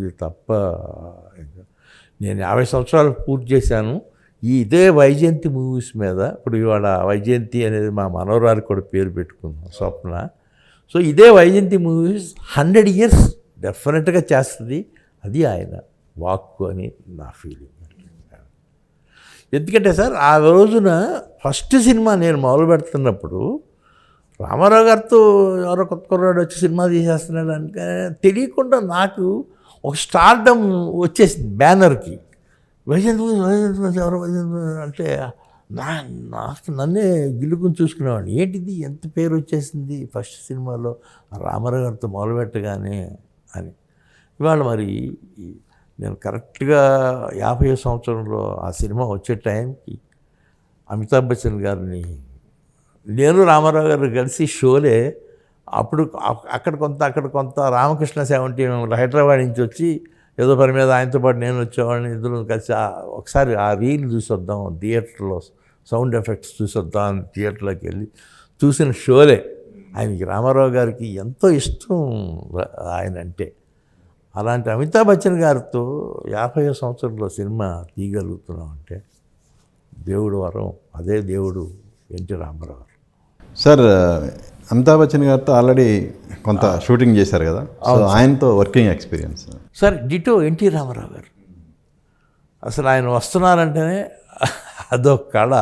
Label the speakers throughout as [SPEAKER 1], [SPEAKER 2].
[SPEAKER 1] ఇది తప్ప నేను 50 సంవత్సరాలు పూర్తి చేశాను. ఇదే వైజయంతి మూవీస్ మీద. ఇప్పుడు ఇవాళ వైజయంతి అనేది మా మనవరానికి కూడా పేరు పెట్టుకున్నాం, స్వప్న. సో ఇదే వైజయంతి మూవీస్ 100 years డెఫినెట్గా చేస్తుంది. అది ఆయన వాక్కు అని నా ఫీలింగ్. ఎందుకంటే సార్ ఆ రోజున ఫస్ట్ సినిమా నేను మొదలు పెడుతున్నప్పుడు రామారావు గారితో ఎవరో కొత్త కుర్రాడు వచ్చి సినిమా తీసేస్తున్నాడు అంటే తెలియకుండా నాకు ఒక స్టార్డమ్ వచ్చేసింది బ్యానర్కి. వైజయంతి ఎవరో వైజయంతి అంటే నాకు నన్నే గిల్లుకుని చూసుకునేవాడిని. ఏంటిది ఎంత పేరు వచ్చేసింది ఫస్ట్ సినిమాలో రామారావు గారితో మొదలుపెట్టగానే అని. ఇవాళ మరి నేను కరెక్ట్గా 50వ సంవత్సరంలో ఆ సినిమా వచ్చే టైంకి అమితాబ్ బచ్చన్ గారిని నేను రామారావు గారు కలిసి షోలే అప్పుడు అక్కడ కొంత రామకృష్ణ 17 హైదరాబాద్ నుంచి వచ్చి ఏదో పని మీద ఆయనతో పాటు నేను వచ్చేవాడిని. ఇద్దరు కలిసి ఒకసారి ఆ రీల్ చూసొద్దాం థియేటర్లో, సౌండ్ ఎఫెక్ట్స్ చూసొద్దాం థియేటర్లోకి వెళ్ళి చూసిన షోలే. ఆయనకి రామారావు గారికి ఎంతో ఇష్టం ఆయన అంటే. అలాంటి అమితాబ్ బచ్చన్ గారితో 50వ సంవత్సరంలో సినిమా తీయగలుగుతున్నాం అంటే దేవుడు వరం. అదే దేవుడు ఎన్టీ రామారావు గారు.
[SPEAKER 2] సార్ అమితాబ్ బచ్చన్ గారితో ఆల్రెడీ కొంత షూటింగ్ చేశారు కదా, సో ఆయనతో working experience.
[SPEAKER 1] Sir ditto NT Rama Rao garu. అసలు ఆయన వస్తున్నారంటేనే అదొక కళ.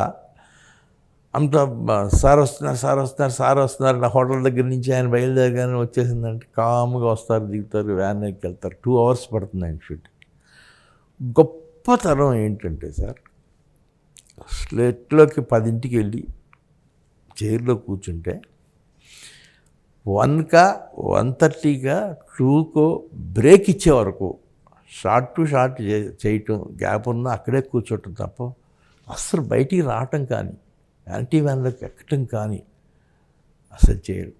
[SPEAKER 1] అమితాబ్ సార్ వస్తున్నారు నా హోటల్ దగ్గర నుంచి ఆయన బయలుదేరగానే వచ్చేసిందంటే కామ్గా వస్తారు, దిగుతారు, వ్యాన్ ఎక్కి వెళ్తారు. 2 hours పడుతుంది ఆయన షూటింగ్. గొప్పతనం ఏంటంటే సార్ స్లెట్లోకి 10ంటికి వెళ్ళి చైర్లో కూర్చుంటే 1:30 2 బ్రేక్ ఇచ్చే వరకు షార్ట్ టు షార్ట్ చేయటం, గ్యాప్ ఉన్నా అక్కడే కూర్చోటం తప్ప అస్సలు బయటికి రావటం కానీ యాంటీ వ్యాన్లోకి ఎక్కటం కానీ అసలు చేయరు.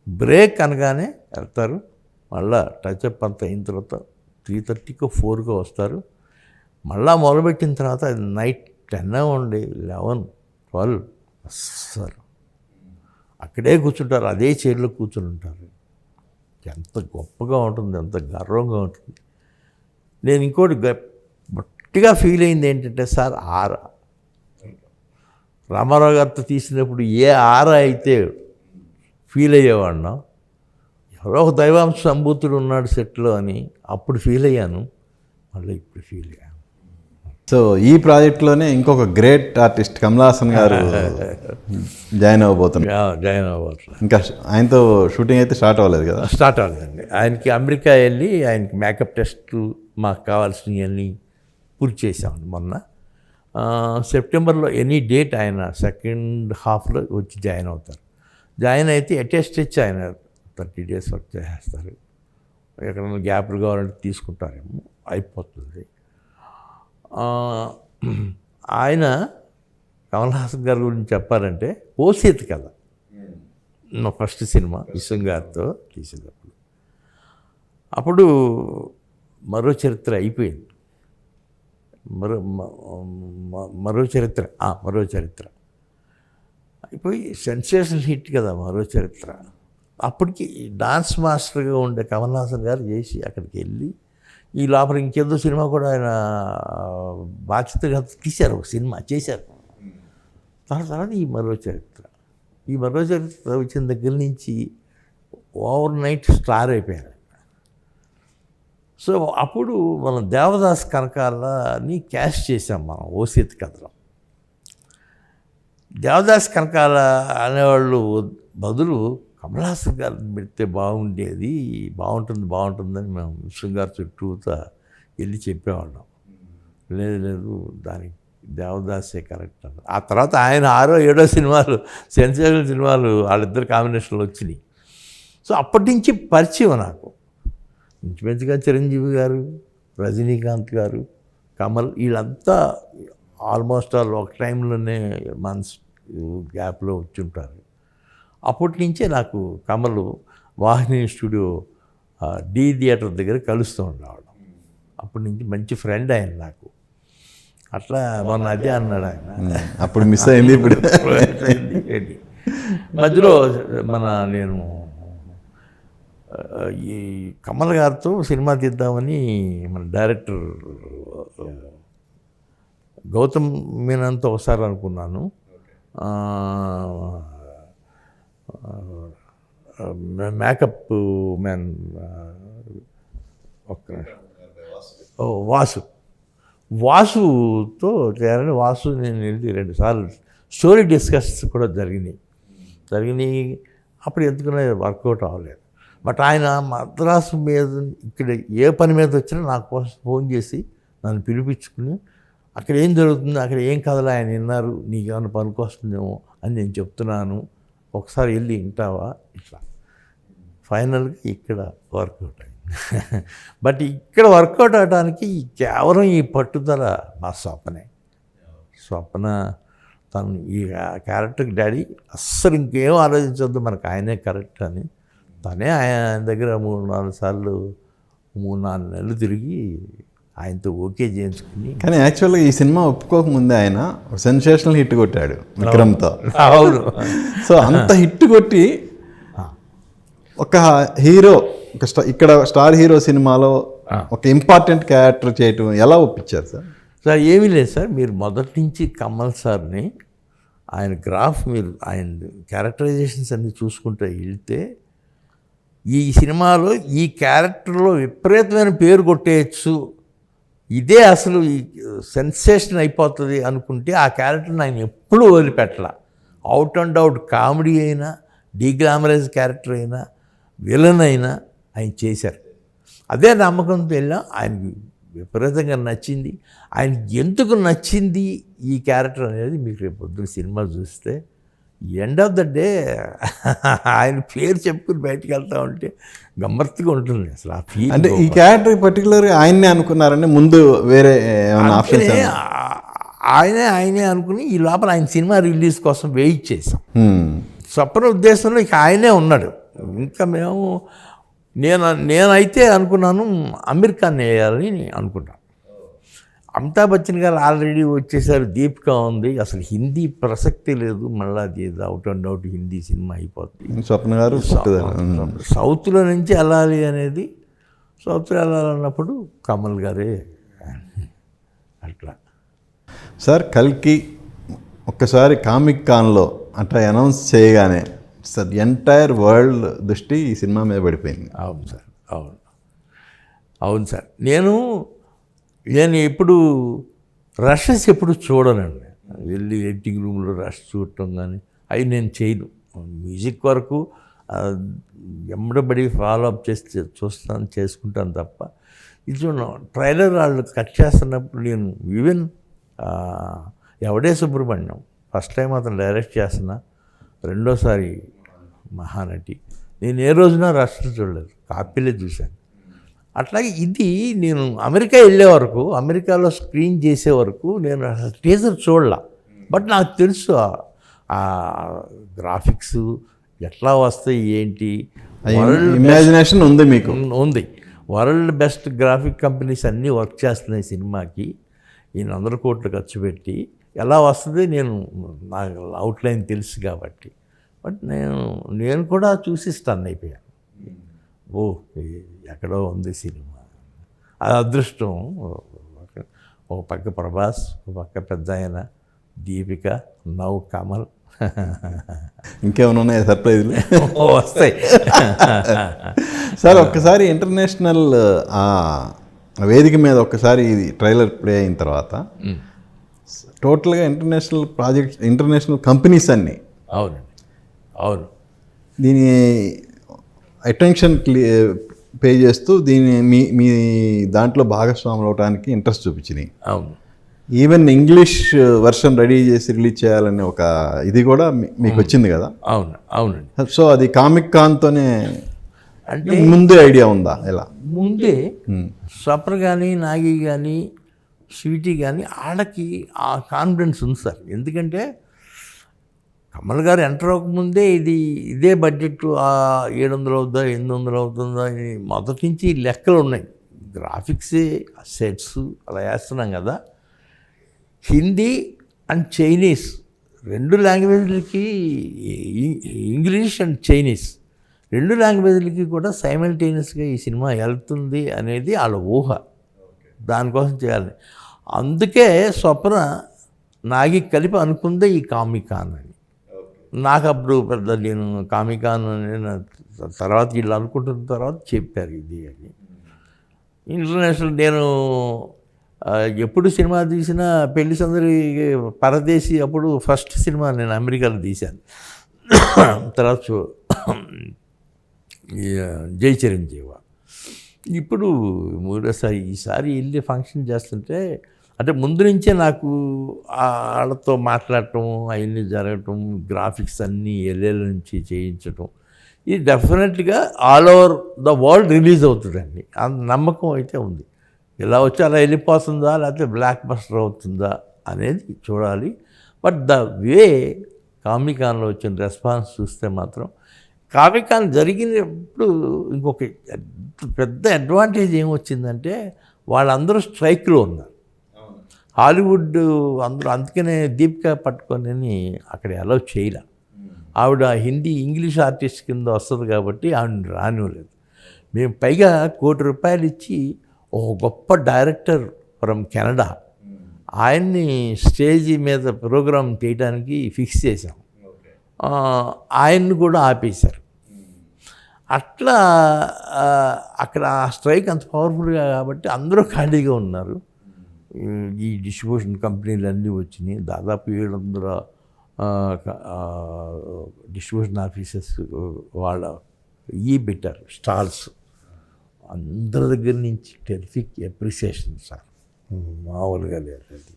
[SPEAKER 1] బ్రేక్ అనగానే వెళ్తారు, మళ్ళా టచ్అప్ అంతా అయిన తర్వాత 3:30 4 వస్తారు. మళ్ళా మొదలుపెట్టిన తర్వాత అది నైట్ 10 అవ్వండి 11 12 అస్సలు అక్కడే కూర్చుంటారు, అదే చైర్లో కూర్చుని ఉంటారు. ఎంత గొప్పగా ఉంటుంది, ఎంత గర్వంగా ఉంటుంది. నేను ఇంకోటి గట్టిగా ఫీల్ అయింది ఏంటంటే సార్ రామారావు గారితో తీసినప్పుడు ఏ అయితే ఫీల్ అయ్యేవాడినో, ఎవరో ఒక దైవాంశ సంభూతుడు ఉన్నాడు సెట్లో అని అప్పుడు ఫీల్ అయ్యాను, మళ్ళీ ఇప్పుడు ఫీల్ అయ్యాను.
[SPEAKER 2] సో ఈ ప్రాజెక్ట్లోనే ఇంకొక గ్రేట్ ఆర్టిస్ట్ కమల్ హాసన్ గారు జాయిన్ అవ్వబోతున్నారు. ఇంకా ఆయనతో షూటింగ్ అయితే స్టార్ట్ అవ్వలేదు కదా?
[SPEAKER 1] స్టార్ట్ అవ్వలేదండి. ఆయనకి అమెరికా వెళ్ళి ఆయనకి మేకప్ టెస్ట్లు మాకు కావాల్సినవన్నీ పూర్తి చేసామండి మొన్న. సెప్టెంబర్లో ఎనీ డేట్ ఆయన సెకండ్ హాఫ్లో వచ్చి జాయిన్ అవుతారు. జాయిన్ అయితే అటెస్ట్ ఇచ్చి ఆయన 30 days వర్క్ చేసేస్తారు. ఎక్కడైనా గ్యాప్లు కావాలంటే తీసుకుంటారేమో, అయిపోతుంది. ఆయన కమల్ హాసన్ గారి గురించి చెప్పాలంటే ఓసేత్ కథ మా ఫస్ట్ సినిమా విశ్వం గారితో తీసేటప్పుడు. అప్పుడు మరో చరిత్ర అయిపోయింది. మరో చరిత్ర అయిపోయి సెన్సేషన్ హిట్ కదా మరో చరిత్ర. అప్పటికి డాన్స్ మాస్టర్గా ఉండే కమల్ హాసన్ గారు చేసి అక్కడికి వెళ్ళి ఈ లోపల ఇంకేదో సినిమా కూడా ఆయన బాధ్యతగా తీశారు, ఒక సినిమా చేశారు. తర్వాత ఈ మరో చరిత్ర వచ్చిన దగ్గర నుంచి ఓవర్ నైట్ స్టార్ అయిపోయారు. సో అప్పుడు మనం దేవదాస్ కనకాలని క్యాస్ట్ చేసాం మనం ఓసేత్ కథలో. దేవదాస్ కనకాల అనేవాళ్ళు బదులు కమల్ హాసన్ గారిని పెడితే బాగుంటుందని మేము విశ్వం గారి చుట్టూతా వెళ్ళి చెప్పేవాళ్ళం. లేదు దానికి దేవదాసే కరెక్ట్ అన్నారు. ఆ తర్వాత ఆయన 6వ 7వ సినిమాలు సెన్సేషనల్ సినిమాలు వాళ్ళిద్దరు కాంబినేషన్లో వచ్చినాయి. సో అప్పటి నుంచి పరిచయం నాకు. ఇంచుమించుగా చిరంజీవి గారు, రజనీకాంత్ గారు, కమల్ వీళ్ళంతా ఆల్మోస్ట్ ఒక టైంలోనే మంత్స్ గ్యాప్లో వచ్చుంటారు. అప్పటి నుంచే నాకు కమల్ వాహిని స్టూడియో డి థియేటర్ దగ్గర కలుస్తూ ఉండేవాడు. అప్పటి నుంచి మంచి ఫ్రెండ్ ఆయన నాకు. అట్లా మొన్న అదే అన్నాడు ఆయన.
[SPEAKER 2] అప్పుడు మిస్ అయింది, ఇప్పుడు
[SPEAKER 1] మధ్యలో నేను ఈ కమల్ గారితో సినిమా తీద్దామని మన డైరెక్టర్ గౌతమ్ మీనన్తో ఒకసారి అనుకున్నాను. మేకప్ మ్యాన్ ఒక్క వాసుతో చేయాలని వాసు నేను వెళ్ళి 2 సార్లు స్టోరీ డిస్కస్ కూడా జరిగినాయి. అప్పుడు ఎందుకున్నా వర్కౌట్ అవ్వలేదు. బట్ ఆయన మద్రాసు మీద ఇక్కడ ఏ పని మీద వచ్చినా నాకు ఫోన్ చేసి నన్ను పిలిపించుకుని అక్కడ ఏం జరుగుతుంది, అక్కడ ఏం కథలు ఆయన విన్నారు, నీకు ఏమైనా పనికొస్తుందేమో అని నేను చెప్తున్నాను, ఒకసారి వెళ్ళి వింటావా, ఇట్లా ఫైనల్గా ఇక్కడ వర్కౌట్ అయింది. బట్ ఇక్కడ వర్కౌట్ అవడానికి కేవలం ఈ పట్టుదల మా స్వప్న తను ఈ క్యారెక్టర్కి డాడీ అస్సలు ఇంకేం ఆలోచించొద్దు, మనకు ఆయనే కరెక్ట్ అని తనే ఆయన దగ్గర 3-4 సార్లు 3-4 నెలలు తిరిగి ఆయనతో ఓకే చేయించుకుని.
[SPEAKER 2] కానీ యాక్చువల్గా ఈ సినిమా ఒప్పుకోకముందే ఆయన సెన్సేషనల్ హిట్ కొట్టాడు విక్రమ్తో.
[SPEAKER 1] అవును.
[SPEAKER 2] సో అంత హిట్ కొట్టి ఒక హీరో ఇక్కడ స్టార్ హీరో సినిమాలో ఒక ఇంపార్టెంట్ క్యారెక్టర్ చేయటం ఎలా ఒప్పించారు సార్?
[SPEAKER 1] సార్ ఏమీ లేదు సార్, మీరు మొదటి నుంచి కమల్ సార్ని ఆయన గ్రాఫ్ మీరు ఆయన క్యారెక్టరైజేషన్స్ అన్నీ చూసుకుంటూ వెళ్తే ఈ సినిమాలో ఈ క్యారెక్టర్లో విపరీతమైన పేరు కొట్టేయచ్చు, ఇదే అసలు ఈ సెన్సేషన్ అయిపోతుంది అనుకుంటే ఆ క్యారెక్టర్ని ఆయన ఎప్పుడూ వదిలిపెట్టలా. అవుట్ అండ్ అవుట్ కామెడీ అయినా, డీగ్లామరైజ్ క్యారెక్టర్ అయినా, విలన్ అయినా ఆయన చేశారు. అదే నమ్మకంతో వెళ్ళాం. ఆయనకి విపరీతంగా నచ్చింది. ఆయనకి ఎందుకు నచ్చింది ఈ క్యారెక్టర్ అనేది మీకు రేపు పొద్దున్న సినిమా చూస్తే ఎండ్ ఆఫ్ ద డే ఆయన పేరు చెప్పుకుని బయటకు వెళ్తా ఉంటే గమ్మత్తుగా ఉంటుంది అసలు ఆ ఫీల్.
[SPEAKER 2] అంటే ఈ క్యారెక్టర్ పర్టికులర్గా ఆయన్నే అనుకున్నారని ముందు వేరే
[SPEAKER 1] ఆయనే అనుకుని ఈ లోపల ఆయన సినిమా రిలీజ్ కోసం వెయిట్ చేశాం. స్వప్న ఉద్దేశంలో ఇక ఆయనే ఉన్నాడు. ఇంకా మేము నేనైతే అనుకున్నాను అమీర్ ఖాన్ వేయాలని అనుకున్నాను. అమితాబ్ బచ్చన్ గారు ఆల్రెడీ వచ్చేసారు, దీపిక ఉంది, అసలు హిందీ ప్రసక్తి లేదు, మళ్ళీ అది out and out Hindi cinema అయిపోతుంది.
[SPEAKER 2] స్వప్న గారు
[SPEAKER 1] సౌత్లో నుంచి వెళ్ళాలి అనేది, సౌత్లో వెళ్ళాలన్నప్పుడు కమల్ గారే అట్లా.
[SPEAKER 2] సార్ కల్కి ఒక్కసారి కామిక్ కాన్లో అట్లా అనౌన్స్ చేయగానే సార్ ఎంటైర్ వరల్డ్ దృష్టి ఈ సినిమా మీద పడిపోయింది.
[SPEAKER 1] అవును సార్, అవును సార్. నేను ఎప్పుడు రషెస్ ఎప్పుడు చూడనండి. వెళ్ళి ఎడిటింగ్ రూమ్లో రష్ చూడటం కానీ అవి నేను చేయను. మ్యూజిక్ వరకు ఎమ్మడబడి ఫాలో అప్ చేసుకుంటాను తప్ప ఇది చూడను. ట్రైలర్ వాళ్ళు కట్ చేస్తున్నప్పుడు నేను ఈవెన్ ఎవడే సుబ్రహ్మణ్యం ఫస్ట్ టైం అతను డైరెక్ట్ చేస్తున్నా, రెండోసారి మహానటి, నేను ఏ రోజున రష్లు చూడలేదు, కాపీలే చూశాను. అట్లాగే ఇది నేను అమెరికా వెళ్ళే వరకు, అమెరికాలో స్క్రీన్ చేసే వరకు నేను అసలు టీజర్ చూడలా. బట్ నాకు తెలుసు ఆ గ్రాఫిక్స్ ఎట్లా వస్తాయి ఏంటి,
[SPEAKER 2] ఇమాజినేషన్ ఉంది మీకు
[SPEAKER 1] ఉంది. వరల్డ్ బెస్ట్ గ్రాఫిక్ కంపెనీస్ అన్నీ వర్క్ చేస్తున్నాయి సినిమాకి. ఈయన 100 కోట్లు ఖర్చు పెట్టి ఎలా వస్తుంది నాకు అవుట్లైన్ తెలుసు కాబట్టి. బట్ నేను కూడా చూసి స్టన్ అయిపోయాను. ఓ ఎక్కడో ఉంది సినిమా. అది అదృష్టం. ఒక పక్క ప్రభాస్, ఒక పక్క పెద్ద ఆయన దీపిక, నవ్ కమల్.
[SPEAKER 2] ఇంకేమైనా ఉన్నాయా సర్ప్రైజ్లు?
[SPEAKER 1] వస్తాయి
[SPEAKER 2] సార్. ఒక్కసారి ఇంటర్నేషనల్ వేదిక మీద ఒక్కసారి ఇది ట్రైలర్ ప్లే అయిన తర్వాత టోటల్గా ఇంటర్నేషనల్ ప్రాజెక్ట్స్, ఇంటర్నేషనల్ కంపెనీస్ అన్నీ
[SPEAKER 1] అవును
[SPEAKER 2] దీని అటెన్షన్ పే చేస్తూ దీన్ని మీ దాంట్లో భాగస్వాములు అవడానికి ఇంట్రెస్ట్ చూపించినాయి.
[SPEAKER 1] అవును.
[SPEAKER 2] ఈవెన్ ఇంగ్లీష్ వర్షన్ రెడీ చేసి రిలీజ్ చేయాలనే ఒక ఇది కూడా మీకు వచ్చింది కదా?
[SPEAKER 1] అవునండి.
[SPEAKER 2] సో అది కామిక్ కాన్తోనే అంటే ముందే ఐడియా ఉందా? ఎలా
[SPEAKER 1] ముందే స్వప్న కానీ, నాగి కానీ, స్వీటీ కానీ వాళ్ళకి ఆ కాన్ఫిడెన్స్ ఉంది సార్. ఎందుకంటే కమల్ గారు ఎంటర్ అవ్వకముందే ఇదే బడ్జెట్ 700 అవుతుందా 800 అవుతుందా అని మొదటి నుంచి లెక్కలు ఉన్నాయి. గ్రాఫిక్స్, సెట్స్ అలా వేస్తున్నాం కదా. హిందీ అండ్ చైనీస్ 2 లాంగ్వేజ్లకి, ఇంగ్లీష్ అండ్ చైనీస్ 2 లాంగ్వేజ్లకి కూడా సైమల్టేనియస్గా ఈ సినిమా వెళ్తుంది అనేది వాళ్ళ ఊహ. దానికోసం చేయాలి. అందుకే స్వప్న నాగి కలిపి అనుకుందే ఈ కామికాన్ అని. నాకు అప్పుడు పెద్ద నేను కామికాన్ అని తర్వాత వీళ్ళు అనుకుంటున్న తర్వాత చెప్పారు ఇది అని. ఇంటర్నేషనల్ నేను ఎప్పుడు సినిమా తీసినా పెళ్లి సందడి పరదేశీ అప్పుడు ఫస్ట్ సినిమా నేను అమెరికాలో తీశాను. తర్వాత జై చిరంజీవ. ఇప్పుడు మూడోసారి ఈసారి వెళ్ళి ఫంక్షన్ చేస్తుంటే అంటే ముందు నుంచే నాకు వాళ్ళతో మాట్లాడటం అవన్నీ జరగటం, గ్రాఫిక్స్ అన్నీ ఎల్ఏల నుంచి చేయించటం, ఇది డెఫినెట్గా all over the world release అవుతుందండి. ఆ నమ్మకం అయితే ఉంది. ఇలా వచ్చి అలా వెళ్ళిపోతుందా లేకపోతే బ్లాక్ బస్టర్ అవుతుందా అనేది చూడాలి. బట్ ద వే కామికాన్లో వచ్చిన రెస్పాన్స్ చూస్తే మాత్రం కామికాన్ జరిగినప్పుడు ఇంకొక పెద్ద అడ్వాంటేజ్ ఏమొచ్చిందంటే వాళ్ళందరూ స్ట్రైక్లో ఉన్నారు. హాలీవుడ్ అందరూ అందుకనే దీపికా పట్టుకొని అక్కడ అలౌ చేయలే. ఆవిడ హిందీ ఇంగ్లీష్ ఆర్టిస్ట్ కింద వస్తుంది కాబట్టి ఆవిడ రానివ్వలేదు. మేము పైగా ₹1,00,00,000 ఇచ్చి ఒక గొప్ప డైరెక్టర్ ఫ్రమ్ కెనడా ఆయన్ని స్టేజ్ మీద ప్రోగ్రామ్ చేయడానికి ఫిక్స్ చేశాం. ఆయన్ని కూడా ఆపేశారు. అట్లా అక్కడ ఆ స్ట్రైక్ అంత పవర్ఫుల్గా కాబట్టి అందరూ ఖాళీగా ఉన్నారు. ఈ డిస్ట్రిబ్యూషన్ కంపెనీలు అన్నీ వచ్చినాయి. దాదాపు 700 డిస్ట్రిబ్యూషన్ ఆఫీసెస్ వాళ్ళ పెట్టారు స్టాల్స్. అందరి దగ్గర నుంచి టెరిఫిక్ అప్రిసియేషన్ సార్, మామూలుగా లేదు అది.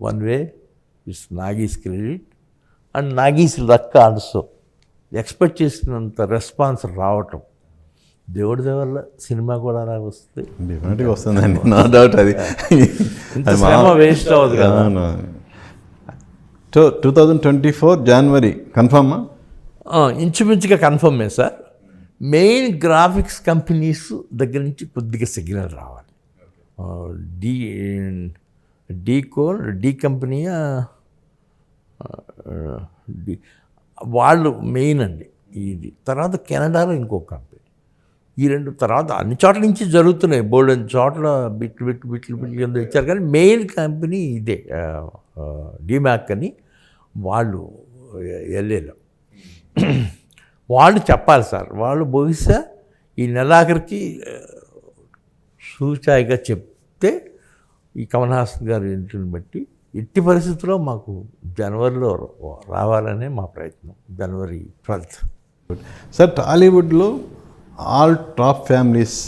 [SPEAKER 1] One way it's Nagi's credit and Nagi's luck also. Expect చేసినంత రెస్పాన్స్ రావటం దేవుడి వల్ల సినిమా కూడా అలా వస్తుంది.
[SPEAKER 2] డెఫినెట్గా వస్తుందండి, నో డౌట్. అది
[SPEAKER 1] వేస్ట్ అవ్వదు కదా.
[SPEAKER 2] 2024 జనవరి కన్ఫర్మా?
[SPEAKER 1] ఇంచుమించుగా కన్ఫర్మే సార్. మెయిన్ గ్రాఫిక్స్ కంపెనీస్ దగ్గర నుంచి కొద్దిగా సిగ్నల్ రావాలి. డి కంపెనీ వాళ్ళు మెయిన్ అండి ఇది. తర్వాత కెనడాలో ఇంకో కంపెనీ. ఈ 2 తర్వాత అన్ని చోట్ల నుంచి జరుగుతున్నాయి. బోల్డెన్ చోట్ల బిట్లు కింద ఇచ్చారు. కానీ మెయిన్ కంపెనీ ఇదే డిమాక్ అని. వాళ్ళు ఎల్ఏలో వాళ్ళు చెప్పాలి సార్. వాళ్ళు బహుశా ఈ నెలాఖరికి సూచాయిగా చెప్తే ఈ కమల్ హాసన్ గారి ఇంటిని బట్టి ఎట్టి పరిస్థితుల్లో మాకు జనవరిలో రావాలనే మా ప్రయత్నం. జనవరి 12th.
[SPEAKER 2] సార్, టాలీవుడ్లో ఆల్ టాప్ ఫ్యామిలీస్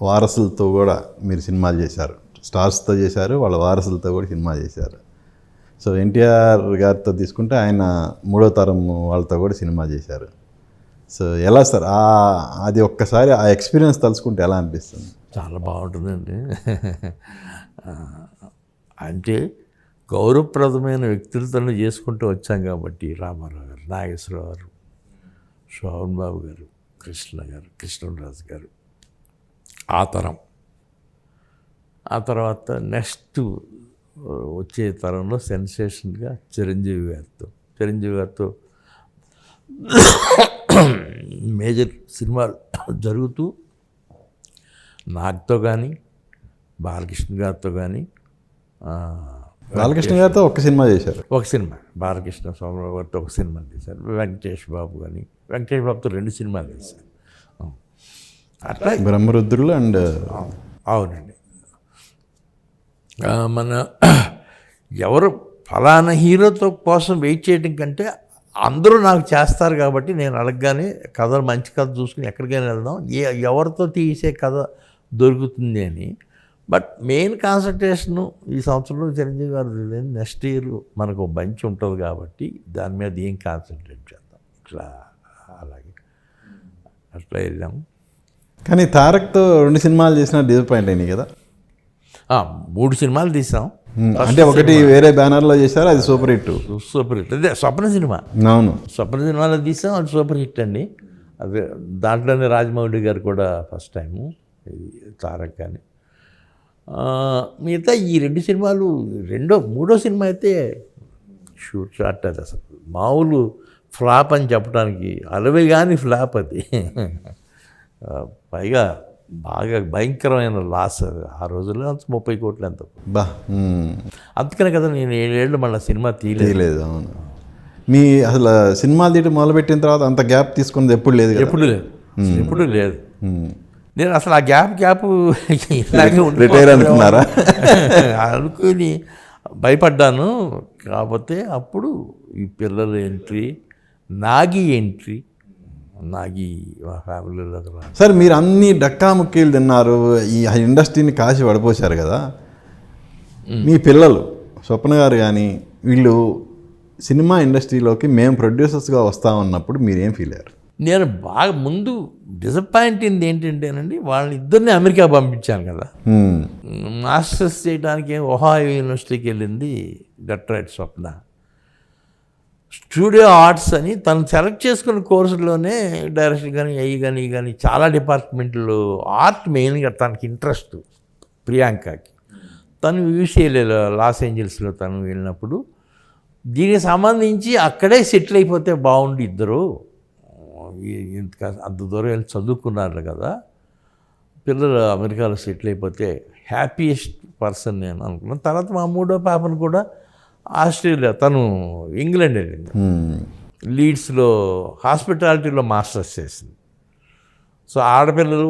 [SPEAKER 2] వారసులతో కూడా మీరు సినిమాలు చేశారు. స్టార్స్తో చేశారు, వాళ్ళ వారసులతో కూడా సినిమా చేశారు. సో ఎన్టీఆర్ గారితో తీసుకుంటే ఆయన 3వ తరం వాళ్ళతో కూడా సినిమా చేశారు. సో ఎలా సార్ అది ఒక్కసారి ఆ ఎక్స్పీరియన్స్ తలుచుకుంటే ఎలా అనిపిస్తుంది?
[SPEAKER 1] చాలా బాగుంటుందండి. అంటే గౌరవప్రదమైన వ్యక్తులతో చేసుకుంటూ వచ్చాం కాబట్టి రామారావు గారు, నాగేశ్వరరావు గారు, శోభన్ బాబు గారు, కృష్ణ గారు, కృష్ణరాజు గారు ఆ తరం. ఆ తర్వాత నెక్స్ట్ వచ్చే తరంలో సెన్సేషన్గా చిరంజీవి గారితో మేజర్ సినిమాలు జరుగుతూ నాతో కానీ బాలకృష్ణ గారితో కానీ.
[SPEAKER 2] బాలకృష్ణ గారితో ఒక సినిమా చేశారు.
[SPEAKER 1] ఒక సినిమా బాలకృష్ణ స్వామిరావు గారితో ఒక సినిమా చేశారు. వెంకటేష్ బాబుతో 2 సినిమాలు చేశారు. అట్లా
[SPEAKER 2] బ్రహ్మరుద్రులు అండ్
[SPEAKER 1] అవునండి. మన ఎవరు ఫలానా హీరోతో కోసం వెయిట్ చేయడం కంటే అందరూ నాకు చేస్తారు కాబట్టి నేను అడగగానే కథలు మంచి కథ చూసుకుని ఎక్కడికైనా వెళ్దాం, ఎవరితో తీసే కథ దొరుకుతుంది అని. బట్ మెయిన్ కాన్సన్ట్రేషను ఈ సంవత్సరంలో చిరంజీవి గారు లేదు, నెక్స్ట్ ఇయర్ మనకు బంచ్ ఉంటుంది కాబట్టి దాని మీద ఏం కాన్సన్ట్రేట్ చేద్దాం, ఇట్లా అలాగే అట్లా వెళ్ళాము.
[SPEAKER 2] కానీ తారక్తో 2 సినిమాలు చేసినా డిసప్పాయింట్ అయినాయి కదా?
[SPEAKER 1] 3 సినిమాలు తీసాం.
[SPEAKER 2] అంటే ఒకటి వేరే బ్యానర్లో చేశారు, అది సూపర్ హిట్.
[SPEAKER 1] అదే స్వప్న సినిమా.
[SPEAKER 2] అవును,
[SPEAKER 1] స్వప్న సినిమాలో తీసాం, అది సూపర్ హిట్ అండి. అదే దాంట్లోనే రాజమౌళి గారు కూడా ఫస్ట్ టైము తారక్ కానీ. మిగతా ఈ 2 సినిమాలు 3వ సినిమా అయితే షూట్ షాట్ అది అసలు మామూలు ఫ్లాప్ అని చెప్పడానికి 60 కానీ ఫ్లాప్ అది. పైగా బాగా భయంకరమైన లాస్ అది. ఆ రోజుల్లో 30 కోట్లు ఎంత.
[SPEAKER 2] బా
[SPEAKER 1] అందుకనే కదా నేను 7 ఏళ్ళు మళ్ళీ సినిమా
[SPEAKER 2] తీయలేదు. అవును. మీ అసలు సినిమాలు తీయటం మొదలుపెట్టిన తర్వాత అంత గ్యాప్ తీసుకున్నది ఎప్పుడు లేదు కదా?
[SPEAKER 1] ఎప్పుడు లేదు. నేను అసలు ఆ గ్యాప్ ఇలాగే
[SPEAKER 2] రిటైర్ అనుకున్నారా?
[SPEAKER 1] అనుకుని భయపడ్డాను. కాకపోతే అప్పుడు ఈ పిల్లల ఎంట్రీ, నాగి మా ఫ్యామిలీలో.
[SPEAKER 2] సార్ మీరు అన్ని డక్కా ముక్కీలు తిన్నారు, ఈ ఇండస్ట్రీని కాసి పడిపోశారు కదా. మీ పిల్లలు స్వప్న గారు కానీ వీళ్ళు సినిమా ఇండస్ట్రీలోకి మేము ప్రొడ్యూసర్స్గా వస్తామన్నప్పుడు మీరేం ఫీల్ అయ్యారు?
[SPEAKER 1] నేను బాగా ముందు డిసప్పాయింట్ అయింది ఏంటంటేనండి, వాళ్ళని ఇద్దరిని అమెరికా పంపించాను కదా. మాస్టర్స్ చేయడానికి ఒహాయో యూనివర్సిటీకి వెళ్ళింది గట్రైట్ స్వప్న. స్టూడియో ఆర్ట్స్ అని తను సెలెక్ట్ చేసుకున్న కోర్సులోనే డైరెక్షన్ కానీ చాలా డిపార్ట్మెంట్లు ఆర్ట్ మెయిన్గా తనకి ఇంట్రెస్ట్. ప్రియాంకకి తను యూసీఎల్ఏలో లాస్ ఏంజల్స్లో తను వెళ్ళినప్పుడు దీనికి సంబంధించి అక్కడే సెటిల్ అయిపోతే బాగుండు ఇద్దరు, అంత దూరం వెళ్ళి చదువుకున్నారు కదా, పిల్లలు అమెరికాలో సెటిల్ అయిపోతే హ్యాపీయెస్ట్ పర్సన్ నేను అనుకున్నాను. తర్వాత మా మూడో పాపను కూడా ఆస్ట్రేలియా, తను ఇంగ్లాండ్ వెళ్ళింది, లీడ్స్లో హాస్పిటాలిటీలో మాస్టర్స్ చేసింది. సో ఆడపిల్లలు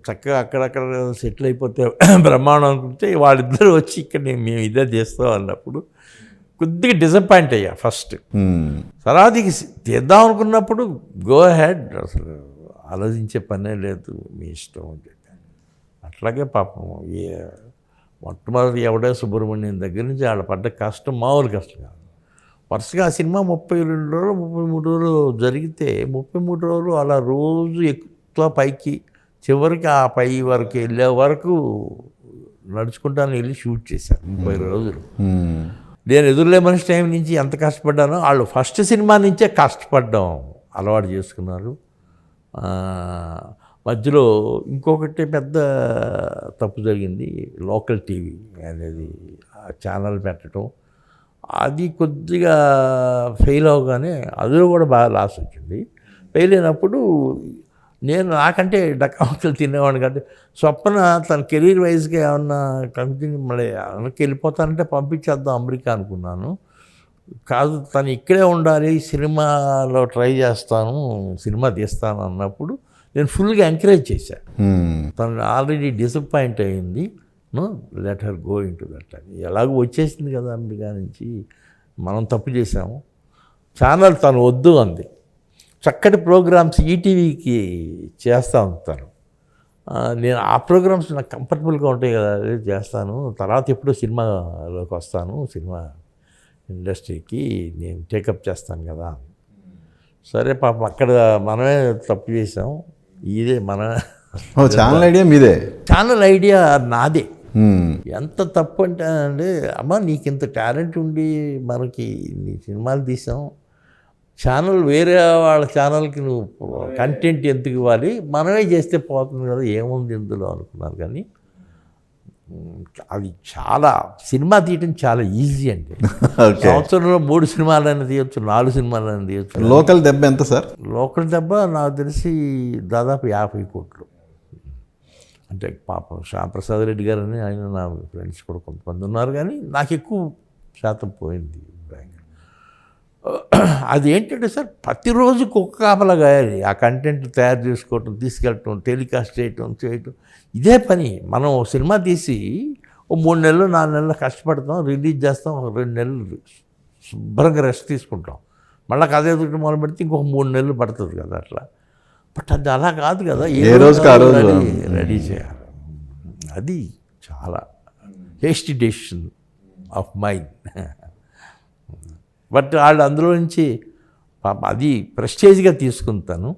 [SPEAKER 1] చక్కగా అక్కడక్కడ సెటిల్ అయిపోతే బ్రహ్మాండం అనుకుంటే వాళ్ళిద్దరూ వచ్చి ఇక్కడ మేము ఇదే చేస్తాం అన్నప్పుడు కొద్దిగా డిసప్పాయింట్ అయ్యా ఫస్ట్. తర్వాత తీద్దాం అనుకున్నప్పుడు గో హెడ్, అసలు ఆలోచించే పనే లేదు, మీ ఇష్టం అని చెప్పాను. అట్లాగే పాపం మొట్టమొదటి ఎవడే సుబ్రహ్మణ్యం దగ్గర నుంచి వాళ్ళ పడ్డ కష్టం మామూలు కష్టం కాదు. వరుసగా ఆ సినిమా 32 రోజులు 33 రోజులు జరిగితే 33 రోజులు అలా రోజు ఎక్కువ పైకి చివరికి ఆ పై వరకు వెళ్ళే వరకు నడుచుకుంటాను వెళ్ళి షూట్ చేశాను 30 రోజులు. నేను ఎదురులే మనిషి టైం నుంచి ఎంత కష్టపడ్డానో వాళ్ళు ఫస్ట్ సినిమా నుంచే కష్టపడ్డాం అలవాటు చేసుకున్నారు. మధ్యలో ఇంకొకటి పెద్ద తప్పు జరిగింది, లోకల్ టీవీ అనేది ఛానల్ పెట్టడం, అది కొద్దిగా ఫెయిల్ అవగానే అందులో కూడా బాగా లాస్ వచ్చింది. ఫెయిల్ అయినప్పుడు నేను నాకంటే డక్కాముక్కలు తినేవాడిని కంటే స్వప్న తన కెరీర్ వైజ్గా ఏమన్నా కంటిన్యూ మళ్ళీ వెనక్కి వెళ్ళిపోతానంటే పంపించేద్దాం అమెరికా అనుకున్నాను. కాదు, తను ఇక్కడే ఉండాలి, సినిమాలో ట్రై చేస్తాను, సినిమా తీస్తాను అన్నప్పుడు నేను ఫుల్గా ఎంకరేజ్ చేశాను. తను ఆల్రెడీ డిసప్పాయింట్ అయింది, no let her go into that అని. ఎలాగో వచ్చేసింది కదా అమెరికా నుంచి, మనం తప్పు చేసాము. ఛానల్ తను వద్దు అంది. చక్కటి ప్రోగ్రామ్స్ ఈటీవీకి చేస్తూ ఉంటాను నేను. ఆ ప్రోగ్రామ్స్ నాకు కంఫర్టబుల్గా ఉంటాయి కదా, అదే చేస్తాను. తర్వాత ఎప్పుడో సినిమాలోకి వస్తాను, సినిమా ఇండస్ట్రీకి నేను టేకప్ చేస్తాను కదా. సరే పాపం అక్కడ మనమే తప్పు చేసాం. ఇదే మన
[SPEAKER 2] ఛానల్ ఐడియా మీదే?
[SPEAKER 1] ఛానల్ ఐడియా నాదే. ఎంత తప్పు అంటే అండి, అమ్మ నీకు ఇంత టాలెంట్ ఉండి మనకి నీ సినిమాలు తీసాం, ఛానల్ వేరే వాళ్ళ ఛానల్కి నువ్వు కంటెంట్ ఎందుకు ఇవ్వాలి, మనమే చేస్తే పోతుంది కదా, ఏముంది ఇందులో అనుకున్నాను. కానీ అది చాలా సినిమా తీయటం చాలా ఈజీ అండి. సంవత్సరంలో 3 సినిమాలైనా తీయచ్చు, 4 సినిమాలైనా తీయచ్చు.
[SPEAKER 2] లోకల్ దెబ్బ ఎంత సార్?
[SPEAKER 1] లోకల్ దెబ్బ నాకు తెలిసి దాదాపు 50 కోట్లు. అంటే పాపం శ్యామప్రసాద్ రెడ్డి గారు అని ఆయన నా ఫ్రెండ్స్ కూడా కొంతమంది ఉన్నారు, కానీ నాకు ఎక్కువ శాతం పోయింది. అది ఏంటంటే సార్, ప్రతిరోజు కుక్క కాపలా గాయాలి. ఆ కంటెంట్ తయారు చేసుకోవటం, తీసుకెళ్ళటం, టెలికాస్ట్ చేయటం ఇదే పని. మనం సినిమా తీసి 3 నెలలు 4 నెలలు కష్టపడతాం, రిలీజ్ చేస్తాం, 2 నెలలు శుభ్రంగా రెస్ట్ తీసుకుంటాం, మళ్ళీ కథ ఎదుటి మొదలు పెడితే ఇంకొక 3 నెలలు పడుతుంది కదా అట్లా. బట్ అది అలా కాదు కదా, ఏ రోజు రెడీ చేయాలి. అది చాలా hasty decision of mind. But వాళ్ళు అందులో నుంచి అది ప్రెస్టేజ్గా తీసుకుంటాను.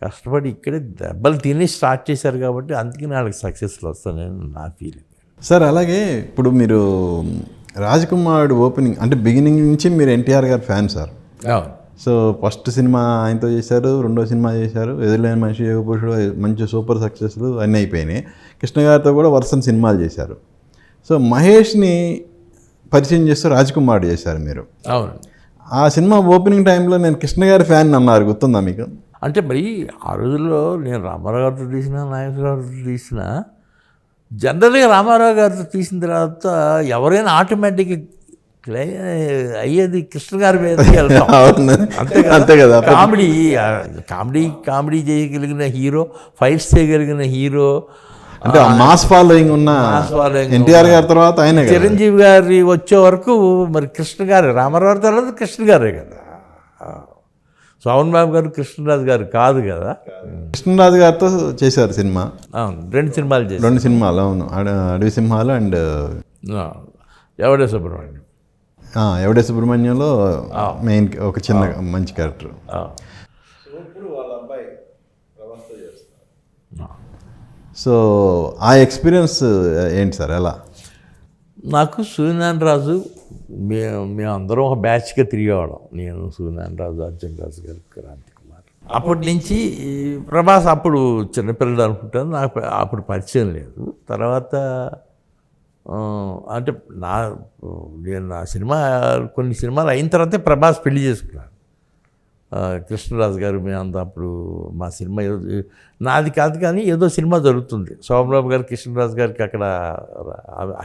[SPEAKER 1] కష్టపడి ఇక్కడే దెబ్బలు తిని స్టార్ట్ చేశారు కాబట్టి అందుకని వాళ్ళకి సక్సెస్లో వస్తానని నా ఫీలింగ్.
[SPEAKER 2] సార్ అలాగే ఇప్పుడు మీరు రాజకుమారుడు ఓపెనింగ్ అంటే బిగినింగ్ నుంచి మీరు ఎన్టీఆర్ గారి fan sir. So first cinema ఆయనతో చేశారు, రెండో సినిమా చేశారు, ఎదురులేని మనిషి, యోగపురుషుడు, మంచి సూపర్ సక్సెస్లు అన్నీ అయిపోయినాయి. కృష్ణ గారితో కూడా వరుస సినిమాలు చేశారు. సో మహేష్ని పరిచయం చేస్తూ రాజకుమారుడు చేశారు మీరు.
[SPEAKER 1] అవును.
[SPEAKER 2] ఆ సినిమా ఓపెనింగ్ టైంలో నేను కృష్ణ గారి ఫ్యాన్ అన్నారు, గుర్తుందా మీకు?
[SPEAKER 1] అంటే మరి ఆ రోజుల్లో నేను రామారావు గారితో తీసిన, నాగేశ్వర గారితో తీసిన, జనరల్గా రామారావు గారితో తీసిన తర్వాత ఎవరైనా ఆటోమేటిక్గా అయ్యేది కృష్ణ గారి మీదకి వెళ్తాం.
[SPEAKER 2] అంతే కదా.
[SPEAKER 1] కామెడీ కామెడీ కామెడీ చేయగలిగిన హీరో, ఫైట్స్ చేయగలిగిన హీరో,
[SPEAKER 2] అంటే మాస్ ఫాలోయింగ్ ఉన్న ఎన్టీఆర్ గారి తర్వాత ఆయన
[SPEAKER 1] చిరంజీవి గారి వచ్చే వరకు మరి కృష్ణ గారే, రామారావు గారి తర్వాత కృష్ణ గారే కదా. సోమన్ బాబు గారు కృష్ణరాజు గారు కాదు కదా.
[SPEAKER 2] కృష్ణరాజు గారితో చేశారు సినిమా,
[SPEAKER 1] అవును, 2 సినిమాలు చేశారు.
[SPEAKER 2] 2 సినిమాలు, అవును, అడవి సింహాలు and
[SPEAKER 1] Yevade Subrahmanyam.
[SPEAKER 2] Yevade సుబ్రహ్మణ్యంలో main ఒక చిన్న మంచి క్యారెక్టర్. సో ఆ ఎక్స్పీరియన్స్ ఏంటి సార్, ఎలా?
[SPEAKER 1] నాకు సూర్యనారాయణ రాజు, మేమందరం ఒక బ్యాచ్గా తిరిగేవాళ్ళం. నేను, సూర్యనారాయణ రాజు, అర్జున్ రాజు గారు, క్రాంతి కుమార్. అప్పటి నుంచి ప్రభాస్ అప్పుడు చిన్నపిల్లలు అనుకుంటాను, నాకు అప్పుడు పరిచయం లేదు. తర్వాత అంటే నేను నా కొన్ని సినిమాలు అయిన తర్వాతే ప్రభాస్ పెళ్లి చేసుకున్నాను. కృష్ణరాజు గారు మేమంతా అప్పుడు మా సినిమా నాది కాదు కానీ ఏదో సినిమా జరుగుతుంది. సోమబాబు గారు కృష్ణరాజు గారికి అక్కడ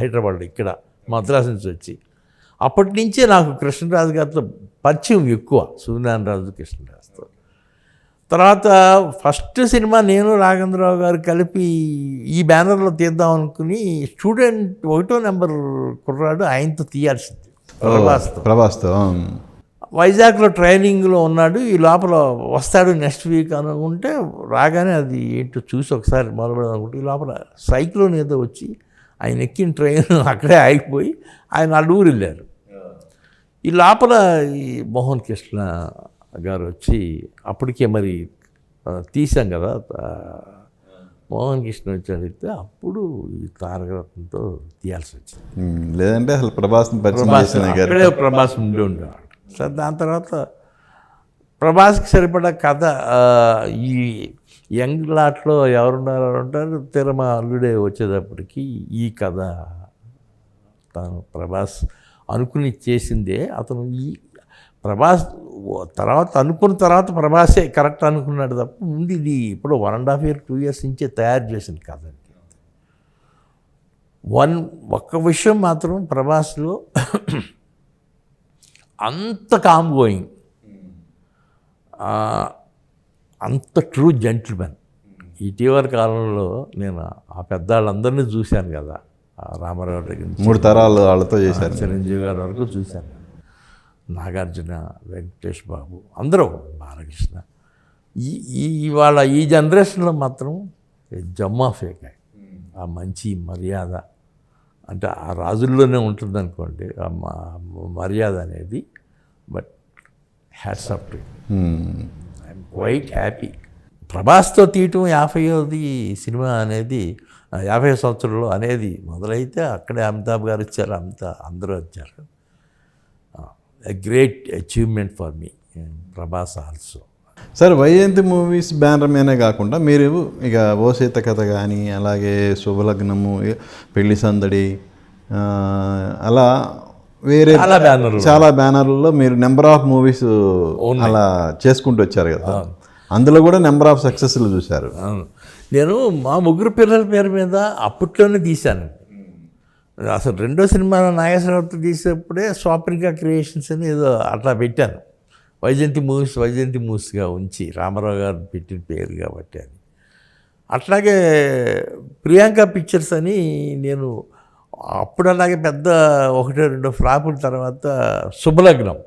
[SPEAKER 1] హైదరాబాద్లో, ఇక్కడ మద్రాసు నుంచి వచ్చి, అప్పటి నుంచే నాకు కృష్ణరాజు గారితో పరిచయం ఎక్కువ, సూర్యనారాయణ రాజు కృష్ణరాజుతో. తర్వాత ఫస్ట్ సినిమా నేను రాఘవేంద్రరావు గారు కలిపి ఈ బ్యానర్లో తీద్దాం అనుకుని, స్టూడెంట్ 1వ నెంబర్ కుర్రాడు ఆయనతో తీయాల్సింది,
[SPEAKER 2] ప్రభాస్తో.
[SPEAKER 1] వైజాగ్లో ట్రైనింగ్లో ఉన్నాడు, ఈ లోపల వస్తాడు నెక్స్ట్ వీక్ అనుకుంటే, రాగానే అది ఏంటో చూసి ఒకసారి మొదలుపెడదాం అనుకుంటే, ఈ లోపల సైక్లోన్ ఏదో వచ్చి ఆయన ఎక్కిన ట్రైన్ అక్కడే ఆగిపోయి ఆయన అల్లూరు వెళ్ళారు. ఈ లోపల ఈ మోహన్ కృష్ణ గారు వచ్చి, అప్పటికే మరి తీసాం కదా, మోహన్ కృష్ణ వచ్చి అడిగితే అప్పుడు ఈ తారకరత్నంతో తీయాల్సి వచ్చింది.
[SPEAKER 2] లేదంటే అసలు ప్రభాస్
[SPEAKER 1] అక్కడే ప్రభాస్ ఉండి ఉండేవాడు. సార్ దాని తర్వాత ప్రభాస్కి సరిపడా కథ ఈ యంగ్ లాట్లో ఎవరున్నారో ఉంటారు, తిరుమ అల్లుడే వచ్చేటప్పటికి ఈ కథ తను ప్రభాస్ అనుకుని చేసిందే. అతను ఈ ప్రభాస్ తర్వాత అనుకున్న తర్వాత ప్రభాసే కరెక్ట్ అనుకున్నాడు తప్ప, ముందు ఇది ఇప్పుడు 1.5 year 2 years నుంచే తయారు చేసిన కథ. ఒక్క విషయం మాత్రం ప్రభాస్లో అంత కామ్ గోయింగ్, అంత ట్రూ జెంటిల్మెన్. ఇటీవల కాలంలో నేను ఆ పెద్దవాళ్ళందరినీ చూశాను కదా, రామారావు దగ్గర
[SPEAKER 2] 3 తరాలు వాళ్ళతో చేశారు,
[SPEAKER 1] చిరంజీవి గారి వరకు చూశాను, నాగార్జున, వెంకటేష్ బాబు, అందరూ, బాలకృష్ణ. ఇవాళ ఈ జనరేషన్లో మాత్రం జమ్మా ఫేక్, ఆ మంచి మర్యాద అంటే ఆ రాజుల్లోనే ఉంటుంది అనుకోండి ఆ మర్యాద అనేది. But hats off to I'm quite happy. ప్రభాస్తో తీయటం 50వ సినిమా అనేది 50వ సంవత్సరంలో అనేది మొదలైతే అక్కడే అమితాబ్ గారు వచ్చారు, అందరూ వచ్చారు. A great achievement for me, Prabhas also.
[SPEAKER 2] Sir, Vyjayanthi movies banner మీదనే కాకుండా మీరు ఇక ఓ సీత కథ కానీ, అలాగే శుభలగ్నము, పెళ్లి సందడి, అలా వేరే చాలా బ్యానర్లలో మీరు నెంబర్ ఆఫ్ మూవీస్ అలా చేసుకుంటూ వచ్చారు కదా, అందులో కూడా నెంబర్ ఆఫ్ సక్సెస్లు చూశారు.
[SPEAKER 1] నేను మా ముగ్గురు పిల్లల పేరు మీద అప్పట్లోనే తీశాను. అసలు 2వ సినిమా నాగేశ్వరరావుతో తీసేప్పుడే స్వాప్నిక క్రియేషన్స్ అని ఏదో అట్లా పెట్టాను, వైజయంతి మూవీస్గా ఉంచి, రామారావు గారు పెట్టిన పేరు కాబట్టి అని. అట్లాగే ప్రియాంక పిక్చర్స్ అని నేను అప్పుడు అలాగే పెద్ద 1-2 ఫ్లాపుల తర్వాత శుభలగ్నం,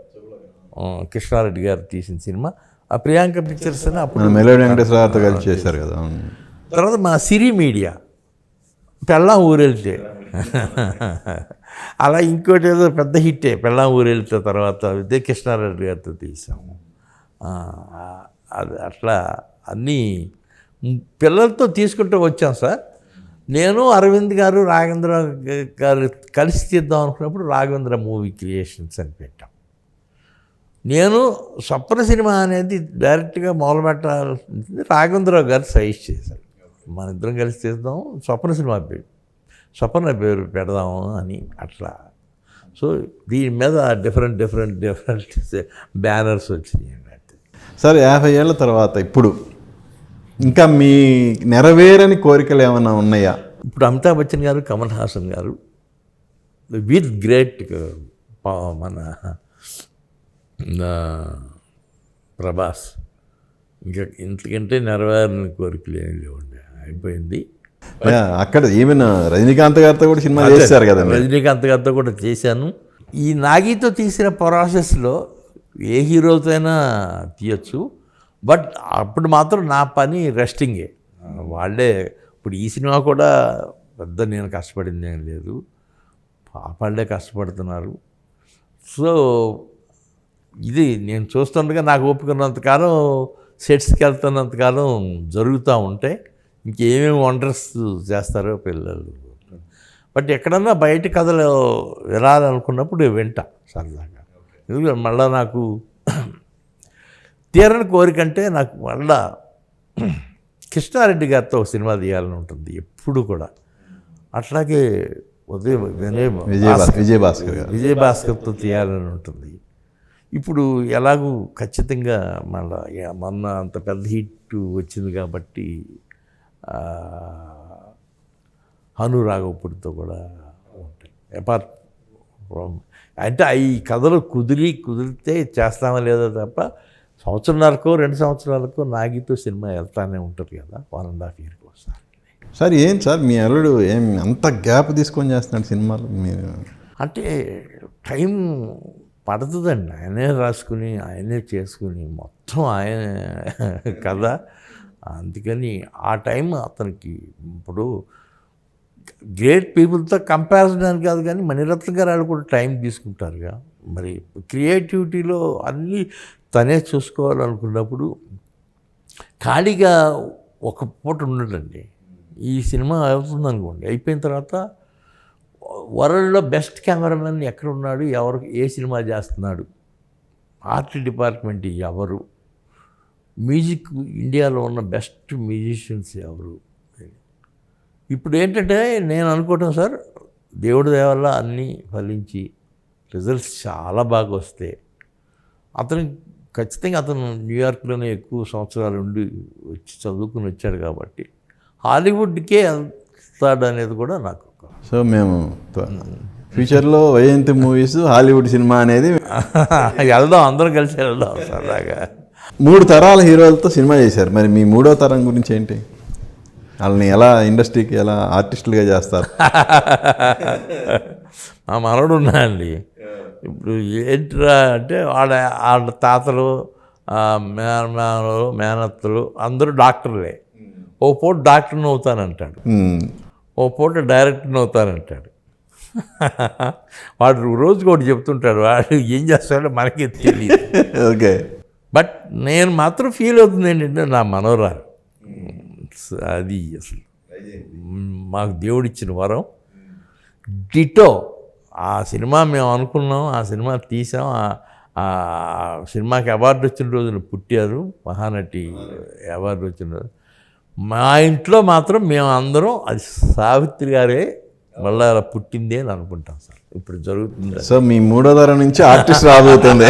[SPEAKER 1] కృష్ణారెడ్డి గారు తీసిన సినిమా, ఆ ప్రియాంక పిక్చర్స్ అని అప్పుడు
[SPEAKER 2] మెలోడీ వెంకటేశ్వరరావుతో కలిసి చేశారు కదా.
[SPEAKER 1] తర్వాత మా సిరి మీడియా, పెళ్ళాం ఊరెళ్తే, అలా ఇంకోటి ఏదో పెద్ద హిట్టే, పెళ్ళాం ఊరెళ్తే తర్వాత ఇదే కృష్ణారెడ్డి గారితో తీసాము. అది అట్లా అన్నీ పిల్లలతో తీసుకుంటూ వచ్చాం సార్. నేను అరవింద్ గారు రాఘవేంద్ర గారు కలిసి తీద్దాం అనుకున్నప్పుడు రాఘవేంద్ర మూవీ క్రియేషన్స్ అని పెట్టాం. నేను స్వప్న సినిమా అనేది డైరెక్ట్గా మొదలుపెట్టాల్సింది రాఘవేంద్రరావు గారు సజెస్ట్ చేశారు, మన ఇద్దరం కలిసి తీద్దాం, స్వప్న సినిమా స్వప్న పేరు పెడదాము అని. అట్లా సో దీని మీద డిఫరెంట్ బ్యానర్స్ వచ్చినాయి అన్నట్టు.
[SPEAKER 2] సరే 50 ఏళ్ళ తర్వాత ఇప్పుడు ఇంకా మీ నెరవేరని కోరికలు ఏమైనా ఉన్నాయా?
[SPEAKER 1] ఇప్పుడు అమితాబ్ బచ్చన్ గారు, కమల్ హాసన్ గారు విత్ గ్రేట్ మన ప్రభాస్, ఇంకా ఇంతకంటే నెరవేరని కోరికలు ఏమి లేవండి, అయిపోయింది.
[SPEAKER 2] అక్కడ ఈవెన్ రజనీకాంత్ గారితో కూడా సినిమా చేశారు కదా.
[SPEAKER 1] రజనీకాంత్ గారితో కూడా చేశాను. ఈ నాగితో తీసిన ప్రాసెస్లో ఏ హీరోతో అయినా తీయచ్చు, బట్ అప్పుడు మాత్రం నా పని రెస్టింగే. వాళ్ళే ఇప్పుడు ఈ సినిమా కూడా పెద్ద నేను కష్టపడింది ఏం లేదు, వాళ్ళే కష్టపడుతున్నారు. సో ఇది నేను చూస్తుండగా నాకు ఓపికన్నంతకాలం, సెట్స్కి వెళ్తున్నంతకాలం జరుగుతూ ఉంటే ఇంకేమేమి వండర్స్ చేస్తారో పిల్లలు. బట్ ఎక్కడన్నా బయట కథలు వినాలనుకున్నప్పుడు వింటా సరదాగా. ఎందుకంటే మళ్ళీ నాకు తీరని కోరికంటే నాకు మళ్ళా కృష్ణారెడ్డి గారితో ఒక సినిమా తీయాలని ఉంటుంది ఎప్పుడు కూడా. అట్లాగే ఉదయం విజయభాస్కర్తో తీయాలని ఉంటుంది. ఇప్పుడు ఎలాగూ ఖచ్చితంగా మళ్ళా మొన్న అంత పెద్ద హిట్ వచ్చింది కాబట్టి హనురాఘవపుడితో కూడా ఉంటాయి. అపార్ట్ ఫ్రమ్ అంటే ఈ కథలు కుదిరితే చేస్తామా లేదో తప్ప సంవత్సరంన్నరకో 2 సంవత్సరాలకో నాగితో సినిమా వెళ్తానే ఉంటుంది కదా, 1.5 years ఒకసారి.
[SPEAKER 2] సార్ ఏం సార్ మీ అల్లుడు ఏం అంత గ్యాప్ తీసుకొని చేస్తున్నాడు సినిమాలు? మీరు
[SPEAKER 1] అంటే టైం పడుతుందండి, ఆయనే రాసుకుని ఆయనే చేసుకుని మొత్తం ఆయన కదా. అందుకని ఆ టైం అతనికి ఇప్పుడు గ్రేట్ పీపుల్తో కంపారిజన్ అని కాదు, కానీ మణిరత్నం గారు వాళ్ళు కూడా టైం తీసుకుంటారుగా. మరి క్రియేటివిటీలో అన్నీ తనే చూసుకోవాలనుకున్నప్పుడు ఖాళీగా ఒక పూట ఉండడండి. ఈ సినిమా అవుతుంది అనుకోండి, అయిపోయిన తర్వాత వరల్డ్లో బెస్ట్ కెమెరామెన్ ఎక్కడ ఉన్నాడు, ఎవరు ఏ సినిమా చేస్తున్నాడు, ఆర్ట్ డిపార్ట్మెంట్ ఎవరు, మ్యూజిక్ ఇండియాలో ఉన్న బెస్ట్ మ్యూజిషియన్స్ ఎవరు. ఇప్పుడు ఏంటంటే నేను అనుకోవటం సార్, దేవుడి దయ వల్ల అన్నీ ఫలించి రిజల్ట్స్ చాలా బాగా వస్తే అతను ఖచ్చితంగా అతను న్యూయార్క్లోనే ఎక్కువ సంవత్సరాలు ఉండి వచ్చి చదువుకుని వచ్చాడు కాబట్టి హాలీవుడ్కే వెళ్తాడు అనేది కూడా నాకు.
[SPEAKER 2] సో మేము ఫ్యూచర్లో వైజయంతి మూవీస్ హాలీవుడ్ సినిమా అనేది
[SPEAKER 1] వెళ్దాం, అందరం కలిసి వెళ్దాం సరదాగా.
[SPEAKER 2] 3 తరాల హీరోలతో సినిమా చేశారు, మరి మీ 3వ తరం గురించి ఏంటి? వాళ్ళని ఎలా ఇండస్ట్రీకి ఎలా ఆర్టిస్టులుగా చేస్తారు?
[SPEAKER 1] మా మనవడు ఉన్నాయండి. ఇప్పుడు ఏంట్రా అంటే వాళ్ళ తాతలు, మేనత్తలు అందరూ డాక్టర్లే. ఓ పూట డాక్టర్ని అవుతానంటాడు, ఓ పూట డైరెక్టర్ని అవుతానంటాడు. వాడు రోజుకి ఒకటి చెప్తుంటాడు, వాడు ఏం చేస్తాడో మనకి తెలియదు.
[SPEAKER 2] ఓకే.
[SPEAKER 1] బట్ నేను మాత్రం ఫీల్ అవుతుంది ఏంటంటే నా మనవరాలు అది అసలు మాకు దేవుడిచ్చిన వరం. డిటో ఆ సినిమా మేము అనుకున్నాం, ఆ సినిమా తీసాం, ఆ సినిమాకి అవార్డు వచ్చిన రోజున పుట్టారు, మహానటి అవార్డు వచ్చిన రోజు. మా ఇంట్లో మాత్రం మేము అందరం అది సావిత్రి గారే మళ్ళీ అలా పుట్టింది అని అనుకుంటాం సార్. ఇప్పుడు జరుగుతుంది.
[SPEAKER 2] సో మీ 3వ తరం నుంచి ఆర్టిస్ట్ రాబోతుంది.